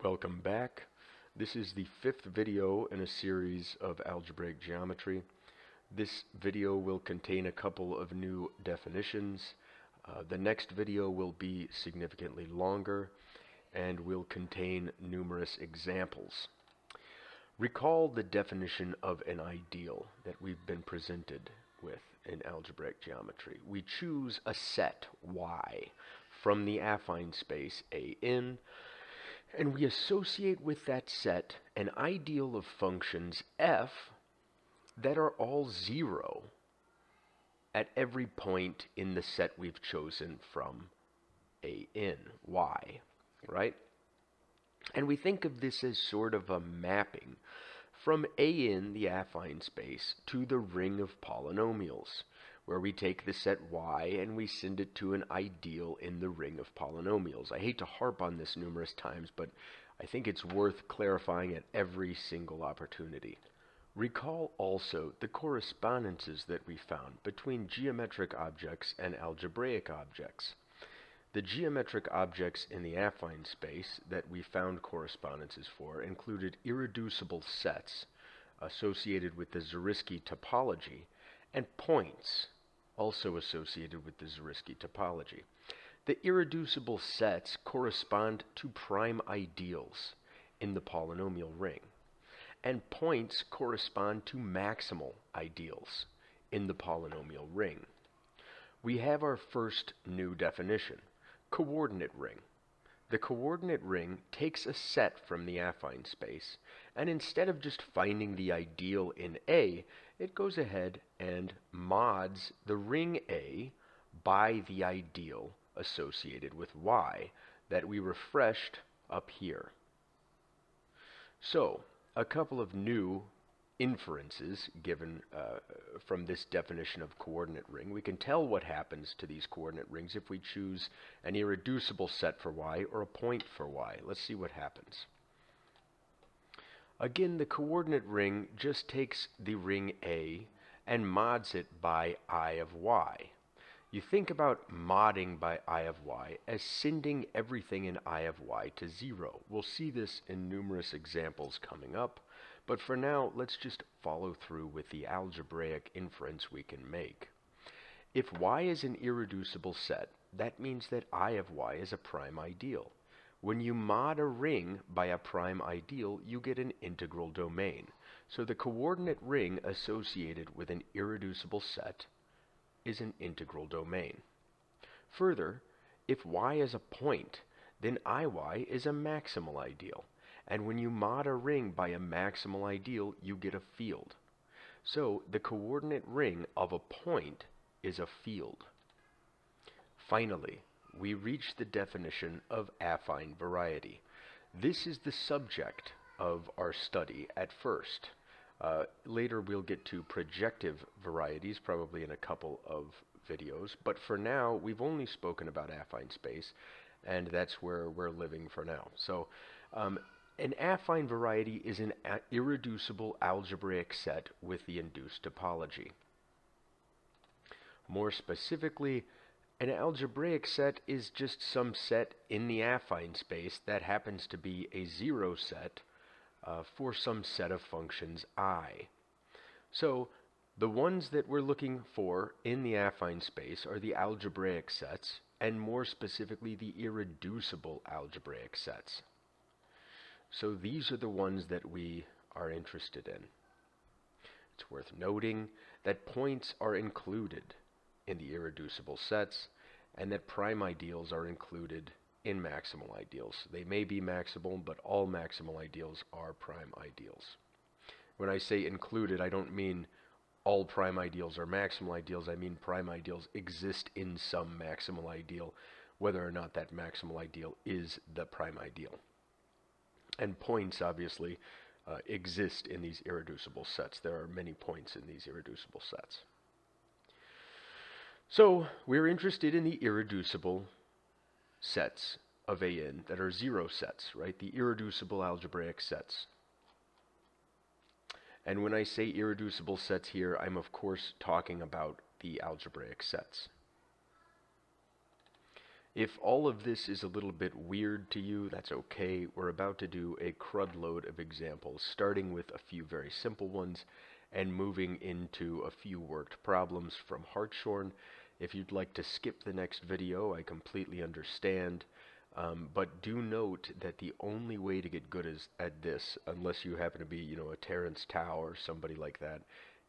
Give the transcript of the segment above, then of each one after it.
Welcome back. This is the fifth video in a series of algebraic geometry. This video will contain a couple of new definitions. The next video will be significantly longer and will contain numerous examples. Recall the definition of an ideal that we've been presented with in algebraic geometry. We choose a set Y from the affine space AN, and we associate with that set an ideal of functions f that are all zero at every point in the set we've chosen from AN, Y, right? And we think of this as sort of a mapping from AN, the affine space, to the ring of polynomials, where we take the set Y and we send it to an ideal in the ring of polynomials. I hate to harp on this numerous times, but I think it's worth clarifying at every single opportunity. Recall also the correspondences that we found between geometric objects and algebraic objects. The geometric objects in the affine space that we found correspondences for included irreducible sets associated with the Zariski topology and points also associated with the Zariski topology. The irreducible sets correspond to prime ideals in the polynomial ring, and points correspond to maximal ideals in the polynomial ring. We have our first new definition, coordinate ring. The coordinate ring takes a set from the affine space, and instead of just finding the ideal in A, it goes ahead and mods the ring A by the ideal associated with Y that we refreshed up here. So, a couple of new inferences given from this definition of coordinate ring. We can tell what happens to these coordinate rings if we choose an irreducible set for Y or a point for Y. Let's see what happens. Again, the coordinate ring just takes the ring A and mods it by I of Y. You think about modding by I of Y as sending everything in I of Y to 0. We'll see this in numerous examples coming up, but for now, let's just follow through with the algebraic inference we can make. If Y is an irreducible set, that means that I of Y is a prime ideal. When you mod a ring by a prime ideal, you get an integral domain. So the coordinate ring associated with an irreducible set is an integral domain. Further, if Y is a point, then IY is a maximal ideal. And when you mod a ring by a maximal ideal, you get a field. So the coordinate ring of a point is a field. Finally, we reach the definition of affine variety. This is the subject of our study at first. Later we'll get to projective varieties, probably in a couple of videos, but for now we've only spoken about affine space, and that's where we're living for now. So an affine variety is an irreducible algebraic set with the induced topology. More specifically, an algebraic set is just some set in the affine space that happens to be a zero set for some set of functions I. So the ones that we're looking for in the affine space are the algebraic sets, and more specifically the irreducible algebraic sets. So these are the ones that we are interested in. It's worth noting that points are included in the irreducible sets, and that prime ideals are included in maximal ideals. They may be maximal, but all maximal ideals are prime ideals. When I say included, I don't mean all prime ideals are maximal ideals. I mean prime ideals exist in some maximal ideal, whether or not that maximal ideal is the prime ideal. And points, obviously, exist in these irreducible sets. There are many points in these irreducible sets. So we're interested in the irreducible sets of AN that are zero sets, right? The irreducible algebraic sets. And when I say irreducible sets here, I'm of course talking about the algebraic sets. If all of this is a little bit weird to you, that's okay. We're about to do a crud load of examples, starting with a few very simple ones and moving into a few worked problems from Hartshorn. If you'd like to skip the next video, I completely understand. But do note that the only way to get good at this, unless you happen to be, a Terrence Tao or somebody like that,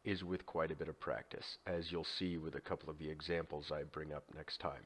is with quite a bit of practice, as you'll see with a couple of the examples I bring up next time.